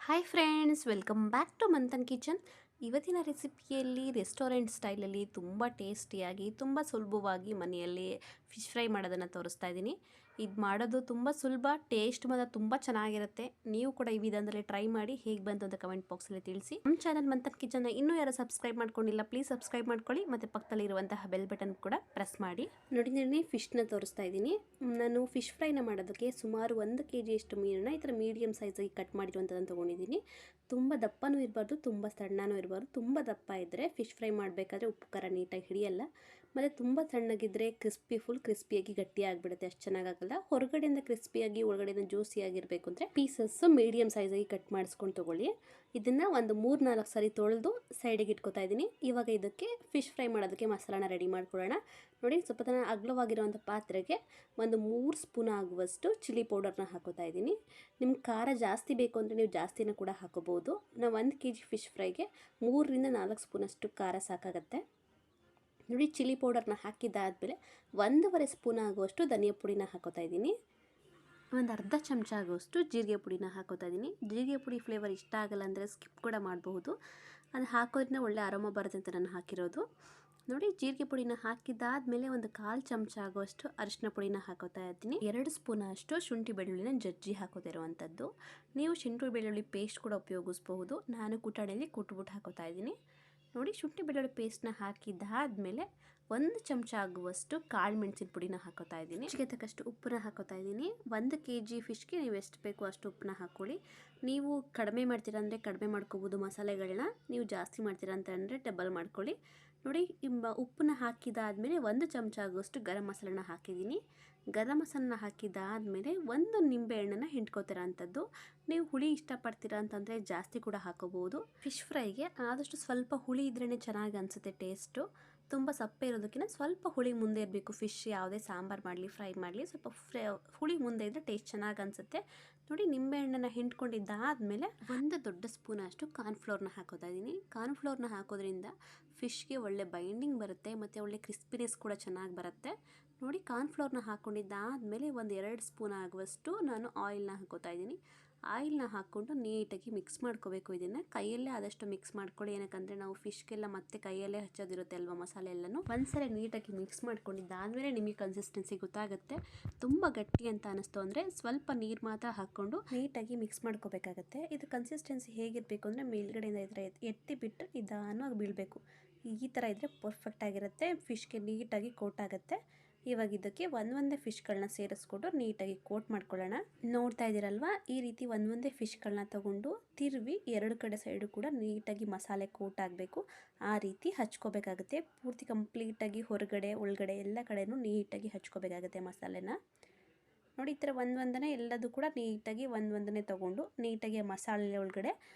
Hi friends, welcome back to Manthan kitchen. ಇವತ್ತಿನ ರೆಸಿಪಿಯಲ್ಲಿ restaurant ಸ್ಟೈಲಲ್ಲಿ ತುಂಬ ಟೇಸ್ಟಿಯಾಗಿ ತುಂಬ ಸುಲಭವಾಗಿ ಮನೆಯಲ್ಲಿ ಫಿಶ್ ಫ್ರೈ ಮಾಡೋದನ್ನು ತೋರಿಸ್ತಾ ಇದ್ದೀನಿ. ಇದು ಮಾಡೋದು ತುಂಬ ಸುಲಭ, ಟೇಸ್ಟ್ ಮಾತ್ರ ತುಂಬ ಚೆನ್ನಾಗಿರುತ್ತೆ. ನೀವು ಕೂಡ ಈ ವಿಧಾನದಲ್ಲಿ ಟ್ರೈ ಮಾಡಿ ಹೇಗೆ ಬಂತು ಅಂತ ಕಮೆಂಟ್ ಬಾಕ್ಸಲ್ಲಿ ತಿಳಿಸಿ. ನಮ್ಮ ಚಾನಲ್ ಮಂಥನ್ ಕಿಚನ್ನ ಇನ್ನೂ ಯಾರು ಸಬ್ಸ್ಕ್ರೈಬ್ ಮಾಡ್ಕೊಂಡಿಲ್ಲ, ಪ್ಲೀಸ್ ಸಬ್ಸ್ಕ್ರೈಬ್ ಮಾಡ್ಕೊಳ್ಳಿ ಮತ್ತು ಪಕ್ಕದಲ್ಲಿರುವಂತಹ ಬೆಲ್ ಬಟನ್ ಕೂಡ ಪ್ರೆಸ್ ಮಾಡಿ. ನೋಡಿ ಫಿಶ್ನ ತೋರಿಸ್ತಾ ಇದ್ದೀನಿ. ನಾನು ಫಿಶ್ ಫ್ರೈನ ಮಾಡೋದಕ್ಕೆ ಸುಮಾರು 1 kg ಅಷ್ಟು ಮೀನನ್ನು ಈ ಥರ ಮೀಡಿಯಮ್ ಸೈಜಾಗಿ ಕಟ್ ಮಾಡಿರುವಂಥದ್ದನ್ನು ತೊಗೊಂಡಿದ್ದೀನಿ. ತುಂಬ ದಪ್ಪನೂ ಇರಬಾರ್ದು, ತುಂಬ ಸಣ್ಣನೂ ಇರಬಾರ್ದು. ತುಂಬ ದಪ್ಪ ಇದ್ದರೆ ಫಿಶ್ ಫ್ರೈ ಮಾಡಬೇಕಾದ್ರೆ ಉಪ್ಪು ಖಾರ ನೀಟಾಗಿ ಹಿಡಿಯಲ್ಲ. ಮತ್ತು ತುಂಬ ಸಣ್ಣಗಿದ್ದರೆ ಫುಲ್ ಕ್ರಿಸ್ಪಿಯಾಗಿ ಗಟ್ಟಿ ಆಗಿಬಿಡುತ್ತೆ, ಅಷ್ಟು ಚೆನ್ನಾಗಾಗಲ್ಲ. ಹೊರಗಡೆಯಿಂದ ಕ್ರಿಸ್ಪಿಯಾಗಿ ಒಳಗಡೆಯಿಂದ ಜ್ಯೂಸಿಯಾಗಿರಬೇಕು ಅಂದರೆ ಪೀಸಸ್ಸು ಮೀಡಿಯಮ್ ಸೈಜಾಗಿ ಕಟ್ ಮಾಡಿಸ್ಕೊಂಡು ತೊಗೊಳ್ಳಿ. ಇದನ್ನು ಒಂದು 3-4 ಸರಿ ತೊಳೆದು ಸೈಡಿಗೆ ಇಟ್ಕೊತಾ ಇದ್ದೀನಿ. ಇವಾಗ ಇದಕ್ಕೆ ಫಿಶ್ ಫ್ರೈ ಮಾಡೋದಕ್ಕೆ ಮಸಾಲಾನ ರೆಡಿ ಮಾಡ್ಕೊಳ್ಳೋಣ. ನೋಡಿ, ಸ್ವಲ್ಪ ಅಗಲವಾಗಿರುವಂಥ ಪಾತ್ರೆಗೆ ಒಂದು 3 ಸ್ಪೂನ್ ಆಗುವಷ್ಟು ಚಿಲ್ಲಿ ಪೌಡರ್ನ ಹಾಕೋತಾ ಇದ್ದೀನಿ. ನಿಮ್ಗೆ ಖಾರ ಜಾಸ್ತಿ ಬೇಕು ಅಂದರೆ ನೀವು ಜಾಸ್ತಿನ ಕೂಡ ಹಾಕೋಬೋದು. ನಾವು 1 kg ಫಿಶ್ ಫ್ರೈಗೆ 3-4 ಸ್ಪೂನಷ್ಟು ಖಾರ ಸಾಕಾಗತ್ತೆ. ನೋಡಿ, ಚಿಲ್ಲಿ ಪೌಡರ್ನ ಹಾಕಿದ್ದಾದಮೇಲೆ 1.5 ಸ್ಪೂನ್ ಆಗುವಷ್ಟು ಧನಿಯಾ ಪುಡಿನ ಹಾಕೋತಾ ಇದ್ದೀನಿ. ಒಂದು ಅರ್ಧ ಚಮಚ ಆಗುವಷ್ಟು ಜೀರಿಗೆ ಪುಡಿನ ಹಾಕೋತಾ ಇದ್ದೀನಿ. ಜೀರಿಗೆ ಪುಡಿ ಫ್ಲೇವರ್ ಇಷ್ಟ ಆಗಲ್ಲ ಅಂದರೆ ಸ್ಕಿಪ್ ಕೂಡ ಮಾಡಬಹುದು. ಅದು ಹಾಕೋದ್ರಿಂದ ಒಳ್ಳೆ ಅರೋಮ ಬರುತ್ತೆ ಅಂತ ನಾನು ಹಾಕಿರೋದು. ನೋಡಿ, ಜೀರಿಗೆ ಪುಡಿನ ಹಾಕಿದ್ದಾದಮೇಲೆ ಒಂದು 1/4 ಚಮಚ ಆಗುವಷ್ಟು ಅರಿಶಿನ ಪುಡಿನ ಹಾಕೋತಾ ಇದ್ದೀನಿ. 2 ಸ್ಪೂನ್ ಅಷ್ಟು ಶುಂಠಿ ಬೆಳ್ಳುಳ್ಳಿನ ಜಜ್ಜಿ ಹಾಕೋತಿರುವಂಥದ್ದು. ನೀವು ಶುಂಠಿ ಬೆಳ್ಳುಳ್ಳಿ ಪೇಸ್ಟ್ ಕೂಡ ಉಪಯೋಗಿಸ್ಬಹುದು. ನಾನು ಕುಟಾಣಿಯಲ್ಲಿ ಕುಟ್ಬಿಟ್ಟು ಹಾಕೋತಾ ಇದ್ದೀನಿ. ನೋಡಿ, ಶುಂಠಿ ಬೆಳ್ಳುಳ್ಳಿ ಪೇಸ್ಟ್ನ ಹಾಕಿದ್ದಾದಮೇಲೆ 1 ಚಮಚ ಆಗುವಷ್ಟು ಕಾಳು ಮೆಣಸಿನ ಪುಡಿನ ಹಾಕೋತಾ ಇದ್ದೀನಿ. ರುಚಿಗೆ ತಕ್ಕಷ್ಟು ಉಪ್ಪನ್ನ ಹಾಕೋತಾ ಇದ್ದೀನಿ. 1 kg ಫಿಶ್ಗೆ ನೀವು ಎಷ್ಟು ಬೇಕೋ ಅಷ್ಟು ಉಪ್ಪನ್ನ ಹಾಕ್ಕೊಳ್ಳಿ. ನೀವು ಕಡಿಮೆ ಮಾಡ್ತೀರಾ ಅಂದರೆ ಕಡಿಮೆ ಮಾಡ್ಕೋಬೋದು ಮಸಾಲೆಗಳನ್ನ. ನೀವು ಜಾಸ್ತಿ ಮಾಡ್ತೀರಾ ಅಂತ ಅಂದರೆ ಡಬಲ್ ಮಾಡ್ಕೊಳ್ಳಿ. ನೋಡಿ, ಉಪ್ಪನ್ನ ಹಾಕಿದಾದಮೇಲೆ 1 ಚಮಚ ಆಗುವಷ್ಟು ಗರಂ ಮಸಾಲನ ಹಾಕಿದ್ದೀನಿ. ಗರಂ ಮಸಾಲನ ಹಾಕಿದ್ದಾದಮೇಲೆ 1 ನಿಂಬೆ ಹಣ್ಣನ್ನು ಹಿಂಡ್ಕೋತೀರ ಅಂಥದ್ದು. ನೀವು ಹುಳಿ ಇಷ್ಟಪಡ್ತೀರಾ ಅಂತಂದರೆ ಜಾಸ್ತಿ ಕೂಡ ಹಾಕೋಬೋದು. ಫಿಶ್ ಫ್ರೈಗೆ ಆದಷ್ಟು ಸ್ವಲ್ಪ ಹುಳಿ ಇದ್ರೇ ಚೆನ್ನಾಗಿ ಅನಿಸುತ್ತೆ ಟೇಸ್ಟು. ತುಂಬ ಸಪ್ಪೆ ಇರೋದಕ್ಕಿಂತ ಸ್ವಲ್ಪ ಹುಳಿ ಮುಂದೆ ಇರಬೇಕು. ಫಿಶ್ ಯಾವುದೇ ಸಾಂಬಾರು ಮಾಡಲಿ ಫ್ರೈ ಮಾಡಲಿ ಸ್ವಲ್ಪ ಹುಳಿ ಮುಂದೆ ಇದ್ದರೆ ಟೇಸ್ಟ್ ಚೆನ್ನಾಗಿ ಅನಿಸುತ್ತೆ. ನೋಡಿ, ನಿಂಬೆಹಣ್ಣನ್ನು ಹಿಂಡ್ಕೊಂಡಿದ್ದಾದಮೇಲೆ 1 ದೊಡ್ಡ ಸ್ಪೂನ್ ಅಷ್ಟು ಕಾರ್ನ್ಫ್ಲೋರ್ನ ಹಾಕೋತಾ ಇದ್ದೀನಿ. ಕಾರ್ನ್ಫ್ಲೋರ್ನ ಹಾಕೋದ್ರಿಂದ ಫಿಶ್ಗೆ ಒಳ್ಳೆ ಬೈಂಡಿಂಗ್ ಬರುತ್ತೆ ಮತ್ತು ಒಳ್ಳೆ ಕ್ರಿಸ್ಪಿನೆಸ್ ಕೂಡ ಚೆನ್ನಾಗಿ ಬರುತ್ತೆ. ನೋಡಿ, ಕಾರ್ನ್ಫ್ಲೋರ್ನ ಹಾಕ್ಕೊಂಡಿದ್ದಾದಮೇಲೆ 2 ಸ್ಪೂನ್ ಆಗುವಷ್ಟು ನಾನು ಆಯಿಲ್ನ ಹಾಕೋತಾ ಇದ್ದೀನಿ. ಆಯಿಲ್ನ ಹಾಕ್ಕೊಂಡು ನೀಟಾಗಿ ಮಿಕ್ಸ್ ಮಾಡ್ಕೋಬೇಕು. ಇದನ್ನು ಕೈಯಲ್ಲೇ ಆದಷ್ಟು ಮಿಕ್ಸ್ ಮಾಡ್ಕೊಳ್ಳಿ. ಏನಕ್ಕಂದರೆ ನಾವು ಫಿಶ್ಗೆಲ್ಲ ಮತ್ತೆ ಕೈಯಲ್ಲೇ ಹಚ್ಚೋದಿರುತ್ತೆ ಅಲ್ವಾ ಮಸಾಲೆ ಎಲ್ಲನೂ. ಒಂದ್ಸರಿ ನೀಟಾಗಿ ಮಿಕ್ಸ್ ಮಾಡ್ಕೊಂಡಿದ್ದಾದಮೇಲೆ ನಿಮಗೆ ಕನ್ಸಿಸ್ಟೆನ್ಸಿ ಗೊತ್ತಾಗುತ್ತೆ. ತುಂಬ ಗಟ್ಟಿ ಅಂತ ಅನ್ನಿಸ್ತು ಅಂದರೆ ಸ್ವಲ್ಪ ನೀರು ಮಾತ್ರ ಹಾಕ್ಕೊಂಡು ನೀಟಾಗಿ ಮಿಕ್ಸ್ ಮಾಡ್ಕೋಬೇಕಾಗತ್ತೆ. ಇದು ಕನ್ಸಿಸ್ಟೆನ್ಸಿ ಹೇಗಿರಬೇಕು ಅಂದರೆ ಮೇಲ್ಗಡೆಯಿಂದ ಇದ್ರೆ ಎತ್ತಿ ಬಿಟ್ಟು ನಿಧಾನವಾಗಿ ಬೀಳಬೇಕು. ಈ ಥರ ಇದ್ದರೆ ಪರ್ಫೆಕ್ಟ್ ಆಗಿರುತ್ತೆ. ಫಿಶ್ಗೆ ನೀಟಾಗಿ ಕೋಟ್ ಆಗುತ್ತೆ. ಇವಾಗ ಇದಕ್ಕೆ ಒಂದೊಂದೇ ಫಿಶ್ಗಳನ್ನ ಸೇರಿಸ್ಕೊಂಡು ನೀಟಾಗಿ ಕೋಟ್ ಮಾಡ್ಕೊಳ್ಳೋಣ. ನೋಡ್ತಾ ಇದ್ದೀರಲ್ವಾ, ಈ ರೀತಿ ಒಂದೊಂದೇ ಫಿಶ್ಗಳನ್ನ ತಗೊಂಡು ತಿರುವಿ 2 ಕಡೆ ಸೈಡು ಕೂಡ ನೀಟಾಗಿ ಮಸಾಲೆ ಕೋಟ್ ಆಗಬೇಕು. ಆ ರೀತಿ ಹಚ್ಕೋಬೇಕಾಗುತ್ತೆ. ಪೂರ್ತಿ ಕಂಪ್ಲೀಟಾಗಿ ಹೊರಗಡೆ ಒಳಗಡೆ ಎಲ್ಲ ಕಡೆನೂ ನೀಟಾಗಿ ಹಚ್ಕೋಬೇಕಾಗುತ್ತೆ ಮಸಾಲೆನ. ನೋಡಿ, ಈ ಥರ ಒಂದೊಂದನೇ ಎಲ್ಲದೂ ಕೂಡ ನೀಟಾಗಿ ಒಂದೊಂದನೇ ತಗೊಂಡು ನೀಟಾಗಿ ಮಸಾಲೆ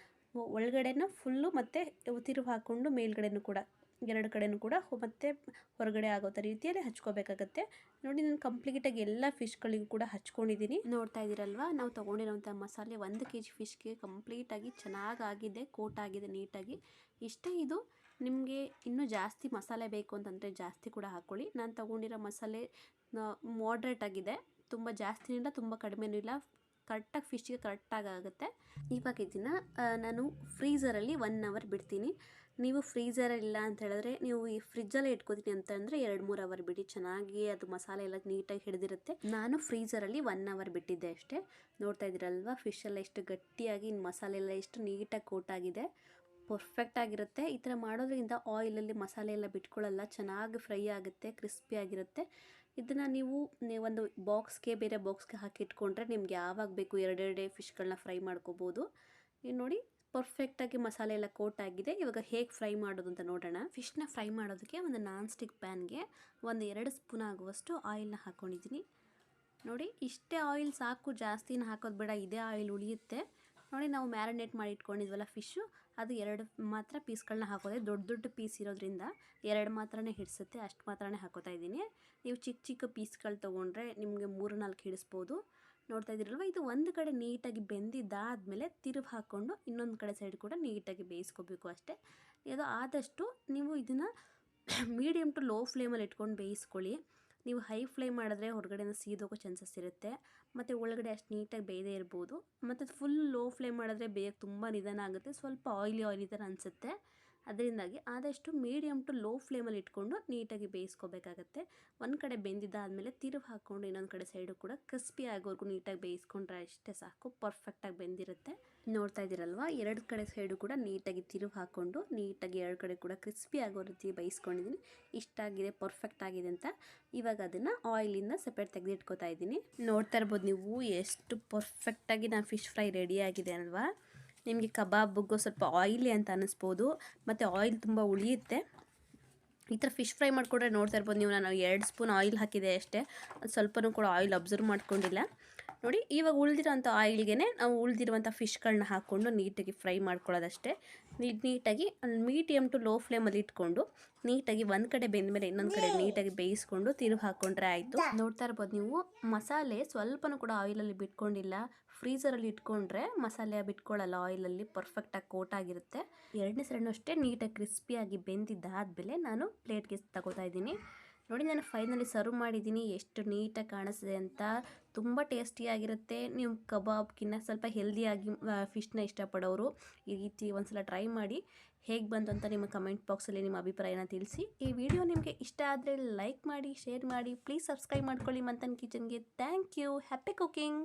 ಒಳಗಡೆನ ಫುಲ್ಲು ಮತ್ತು ತಿರುವು ಹಾಕ್ಕೊಂಡು ಮೇಲ್ಗಡೆನೂ ಕೂಡ 2 ಕಡೆನೂ ಕೂಡ ಮತ್ತೆ ಹೊರಗಡೆ ಆಗೋ ರೀತಿಯಲ್ಲಿ ಹಚ್ಕೋಬೇಕಾಗತ್ತೆ. ನೋಡಿ, ನಾನು ಕಂಪ್ಲೀಟಾಗಿ ಎಲ್ಲ ಫಿಶ್ಗಳಿಗೂ ಕೂಡ ಹಚ್ಕೊಂಡಿದ್ದೀನಿ. ನೋಡ್ತಾ ಇದ್ದೀರಲ್ವಾ, ನಾವು ತೊಗೊಂಡಿರೋಂಥ ಮಸಾಲೆ 1 kg ಫಿಶ್ಗೆ ಕಂಪ್ಲೀಟಾಗಿ ಚೆನ್ನಾಗಾಗಿದೆ, ಕೋಟ್ ಆಗಿದೆ ನೀಟಾಗಿ. ಇಷ್ಟೇ ಇದು. ನಿಮಗೆ ಇನ್ನೂ ಜಾಸ್ತಿ ಮಸಾಲೆ ಬೇಕು ಅಂತಂದರೆ ಜಾಸ್ತಿ ಕೂಡ ಹಾಕ್ಕೊಳ್ಳಿ. ನಾನು ತೊಗೊಂಡಿರೋ ಮಸಾಲೆ ಮಾಡ್ರೇಟ್ ಆಗಿದೆ. ತುಂಬ ಜಾಸ್ತಿನೂ ಇಲ್ಲ, ತುಂಬ ಕಡಿಮೆನೂ ಇಲ್ಲ. ಕರೆಕ್ಟಾಗಿ ಫಿಶ್ಗೆ ಕರೆಕ್ಟಾಗಿ ಆಗುತ್ತೆ. ಇವಾಗ ಇದನ್ನು ನಾನು ಫ್ರೀಝರಲ್ಲಿ 1 ಅವರ್ ಬಿಡ್ತೀನಿ. ನೀವು ಫ್ರೀಝರ್ ಇಲ್ಲ ಅಂತ ಹೇಳಿದ್ರೆ ನೀವು ಈ ಫ್ರಿಜ್ಜಲ್ಲೇ ಇಟ್ಕೋತೀನಿ ಅಂತಂದರೆ 2-3 ಅವರ್ ಬಿಡಿ. ಚೆನ್ನಾಗಿ ಅದು ಮಸಾಲೆ ಎಲ್ಲ ನೀಟಾಗಿ ಹಿಡಿದಿರುತ್ತೆ. ನಾನು ಫ್ರೀಝರಲ್ಲಿ 1 ಅವರ್ ಬಿಟ್ಟಿದ್ದೆ ಅಷ್ಟೇ. ನೋಡ್ತಾ ಇದ್ದೀರಲ್ವಾ, ಫಿಶ್ ಎಲ್ಲ ಎಷ್ಟು ಗಟ್ಟಿಯಾಗಿ ಮಸಾಲೆ ಎಲ್ಲ ಎಷ್ಟು ನೀಟಾಗಿ ಕೋಟ್ ಆಗಿದೆ. ಪರ್ಫೆಕ್ಟ್ ಆಗಿರುತ್ತೆ. ಈ ಥರ ಮಾಡೋದ್ರಿಂದ ಆಯಿಲಲ್ಲಿ ಮಸಾಲೆ ಎಲ್ಲ ಬಿಟ್ಕೊಳ್ಳಲ್ಲ, ಚೆನ್ನಾಗಿ ಫ್ರೈ ಆಗುತ್ತೆ, ಕ್ರಿಸ್ಪಿ ಆಗಿರುತ್ತೆ. ಇದನ್ನು ನೀವು ಒಂದು ಬೇರೆ ಬಾಕ್ಸ್ಗೆ ಹಾಕಿಟ್ಕೊಂಡ್ರೆ ನಿಮ್ಗೆ ಯಾವಾಗ ಬೇಕು 2 ಫಿಶ್ಗಳನ್ನ ಫ್ರೈ ಮಾಡ್ಕೋಬೋದು. ಈಗ ನೋಡಿ, ಪರ್ಫೆಕ್ಟಾಗಿ ಮಸಾಲೆ ಎಲ್ಲ ಕೋಟ್ ಆಗಿದೆ. ಇವಾಗ ಹೇಗೆ ಫ್ರೈ ಮಾಡೋದು ಅಂತ ನೋಡೋಣ. ಫಿಶ್ನ ಫ್ರೈ ಮಾಡೋದಕ್ಕೆ ಒಂದು ನಾನ್ ಸ್ಟಿಕ್ ಪ್ಯಾನ್ಗೆ 2 ಸ್ಪೂನ್ ಆಗುವಷ್ಟು ಆಯಿಲ್ನ ಹಾಕ್ಕೊಂಡಿದ್ದೀನಿ. ನೋಡಿ, ಇಷ್ಟೇ ಆಯಿಲ್ ಸಾಕು, ಜಾಸ್ತಿನ ಹಾಕೋದು ಬೇಡ, ಇದೇ ಆಯಿಲ್ ಉಳಿಯುತ್ತೆ. ನೋಡಿ, ನಾವು ಮ್ಯಾರಿನೇಟ್ ಮಾಡಿ ಇಟ್ಕೊಂಡಿದ್ವಲ್ಲ ಫಿಶ್ಶು, ಅದು 2 ಮಾತ್ರ ಪೀಸ್ಗಳನ್ನ ಹಾಕೋದೆ. ದೊಡ್ಡ ಪೀಸ್ ಇರೋದ್ರಿಂದ 2 ಮಾತ್ರನೇ ಹಿಡಿಸುತ್ತೆ, ಅಷ್ಟು ಮಾತ್ರನೇ ಹಾಕೋತಾ ಇದ್ದೀನಿ. ನೀವು ಚಿಕ್ಕ ಪೀಸ್ಗಳು ತೊಗೊಂಡ್ರೆ ನಿಮಗೆ 3-4 ಹಿಡಿಸ್ಬೋದು. ನೋಡ್ತಾ ಇದ್ದೀರಲ್ವ, ಇದು ಒಂದು ಕಡೆ ನೀಟಾಗಿ ಬೆಂದಿದ್ದಾದಮೇಲೆ ತಿರುವು ಹಾಕ್ಕೊಂಡು ಇನ್ನೊಂದು ಕಡೆ ಸೈಡ್ ಕೂಡ ನೀಟಾಗಿ ಬೇಯಿಸ್ಕೋಬೇಕು ಅಷ್ಟೇ. ಇದು ಆದಷ್ಟು ನೀವು ಇದನ್ನು ಮೀಡಿಯಮ್ ಟು ಲೋ ಫ್ಲೇಮಲ್ಲಿ ಇಟ್ಕೊಂಡು ಬೇಯಿಸ್ಕೊಳ್ಳಿ. ನೀವು ಹೈ ಫ್ಲೇಮ್ ಮಾಡಿದ್ರೆ ಹೊರಗಡೆಯಿಂದ ಸೀದೋಗೋ ಚಾನ್ಸಸ್ ಇರುತ್ತೆ, ಮತ್ತು ಒಳಗಡೆ ಅಷ್ಟು ನೀಟಾಗಿ ಬೇಯದೇ ಇರ್ಬೋದು. ಮತ್ತು ಫುಲ್ ಲೋ ಫ್ಲೇಮ್ ಮಾಡಿದ್ರೆ ಬೇಯಕ್ಕೆ ತುಂಬ ನಿಧಾನ ಆಗುತ್ತೆ, ಸ್ವಲ್ಪ ಆಯಿಲಿ ಥರ ಅನಿಸುತ್ತೆ. ಅದರಿಂದಾಗಿ ಆದಷ್ಟು ಮೀಡಿಯಮ್ ಟು ಲೋ ಫ್ಲೇಮಲ್ಲಿ ಇಟ್ಕೊಂಡು ನೀಟಾಗಿ ಬೇಯಿಸ್ಕೋಬೇಕಾಗತ್ತೆ. ಒಂದು ಕಡೆ ಬೆಂದಿದ್ದಾದಮೇಲೆ ತಿರುವು ಹಾಕ್ಕೊಂಡು ಇನ್ನೊಂದು ಕಡೆ ಸೈಡು ಕೂಡ ಕ್ರಿಸ್ಪಿ ಆಗೋವರೆಗೂ ನೀಟಾಗಿ ಬೇಯಿಸ್ಕೊಂಡ್ರೆ ಅಷ್ಟೇ ಸಾಕು, ಪರ್ಫೆಕ್ಟಾಗಿ ಬೆಂದಿರುತ್ತೆ. ನೋಡ್ತಾ ಇದ್ದೀರಲ್ವ, ಎರಡು ಕಡೆ ಸೈಡು ಕೂಡ ನೀಟಾಗಿ ತಿರುವು ಹಾಕ್ಕೊಂಡು ನೀಟಾಗಿ ಎರಡು ಕಡೆ ಕೂಡ ಕ್ರಿಸ್ಪಿ ಆಗೋ ರೀತಿ ಬೇಯಿಸ್ಕೊಂಡಿದ್ದೀನಿ. ಇಷ್ಟಾಗಿದೆ, ಪರ್ಫೆಕ್ಟ್ ಆಗಿದೆ ಅಂತ. ಇವಾಗ ಅದನ್ನು ಆಯಿಲಿಂದ ಸೆಪರೇಟ್ ತೆಗೆದಿಟ್ಕೋತಾ ಇದ್ದೀನಿ. ನೋಡ್ತಾ ಇರ್ಬೋದು ನೀವು ಎಷ್ಟು ಪರ್ಫೆಕ್ಟಾಗಿ ನಾನು ಫಿಶ್ ಫ್ರೈ ರೆಡಿ ಆಗಿದೆ ಅಲ್ವಾ. ನಿಮಗೆ ಕಬಾಬ್ಗೂ ಸ್ವಲ್ಪ ಆಯಿಲಿ ಅಂತ ಅನ್ನಿಸ್ಬೋದು, ಮತ್ತು ಆಯಿಲ್ ತುಂಬ ಉಳಿಯುತ್ತೆ. ಈ ಥರ ಫಿಶ್ ಫ್ರೈ ಮಾಡಿಕೊಂಡ್ರೆ ನೋಡ್ತಾ ಇರ್ಬೋದು ನೀವು, ನಾನು 2 ಸ್ಪೂನ್ ಆಯಿಲ್ ಹಾಕಿದೆ ಅಷ್ಟೇ, ಸ್ವಲ್ಪನೂ ಕೂಡ ಆಯಿಲ್ ಅಬ್ಸರ್ವ್ ಮಾಡ್ಕೊಂಡಿಲ್ಲ. ನೋಡಿ, ಇವಾಗ ಉಳಿದಿರೋಂಥ ಆಯಿಲ್ಗೆ ನಾವು ಉಳಿದಿರುವಂಥ ಫಿಶ್ಗಳನ್ನ ಹಾಕ್ಕೊಂಡು ನೀಟಾಗಿ ಫ್ರೈ ಮಾಡ್ಕೊಳ್ಳೋದಷ್ಟೇ. ನೀಟಾಗಿ ಮೀಡಿಯಮ್ ಟು ಲೋ ಫ್ಲೇಮಲ್ಲಿ ಇಟ್ಕೊಂಡು ನೀಟಾಗಿ ಒಂದು ಕಡೆ ಬೆಂದಮೇಲೆ ಇನ್ನೊಂದು ಕಡೆ ನೀಟಾಗಿ ಬೇಯಿಸ್ಕೊಂಡು ತಿರುವು ಹಾಕ್ಕೊಂಡ್ರೆ ಆಯಿತು. ನೋಡ್ತಾ ಇರ್ಬೋದು ನೀವು, ಮಸಾಲೆ ಸ್ವಲ್ಪನೂ ಕೂಡ ಆಯಿಲಲ್ಲಿ ಬಿಟ್ಕೊಂಡಿಲ್ಲ. ಫ್ರೀಝರಲ್ಲಿ ಇಟ್ಕೊಂಡ್ರೆ ಮಸಾಲೆ ಬಿಟ್ಕೊಳ್ಳಲ್ಲ, ಆಯಿಲಲ್ಲಿ ಪರ್ಫೆಕ್ಟಾಗಿ ಕೋಟ್ ಆಗಿರುತ್ತೆ. ಎರಡನೇ ಸೈಡ್ನೂ ಅಷ್ಟೇ ನೀಟಾಗಿ ಕ್ರಿಸ್ಪಿಯಾಗಿ ಬೆಂದಿದ್ದಾದಮೇಲೆ ನಾನು ಪ್ಲೇಟ್ಗೆ ತಗೋತಾ ಇದ್ದೀನಿ. ನೋಡಿ, ನಾನು ಫೈನಲಿ ಸರ್ವ್ ಮಾಡಿದ್ದೀನಿ. ಎಷ್ಟು ನೀಟಾಗಿ ಕಾಣಿಸ್ತಿದೆ ಅಂತ. ತುಂಬ ಟೇಸ್ಟಿಯಾಗಿರುತ್ತೆ. ನೀವು ಕಬಾಬ್ಗಿನ್ನ ಸ್ವಲ್ಪ ಹೆಲ್ದಿಯಾಗಿ ಫಿಶ್ನ ಇಷ್ಟಪಡೋರು ಈ ರೀತಿ ಒಂದ್ಸಲ ಟ್ರೈ ಮಾಡಿ. ಹೇಗೆ ಬಂತು ಅಂತ ನಿಮ್ಮ ಕಮೆಂಟ್ ಬಾಕ್ಸಲ್ಲಿ ನಿಮ್ಮ ಅಭಿಪ್ರಾಯನ ತಿಳಿಸಿ. ಈ ವಿಡಿಯೋ ನಿಮಗೆ ಇಷ್ಟ ಆದರೆ ಲೈಕ್ ಮಾಡಿ, ಶೇರ್ ಮಾಡಿ, ಪ್ಲೀಸ್ ಸಬ್ಸ್ಕ್ರೈಬ್ ಮಾಡ್ಕೊಳ್ಳಿ ಮಂಥನ್ ಕಿಚನ್ಗೆ. Thank you. Happy cooking.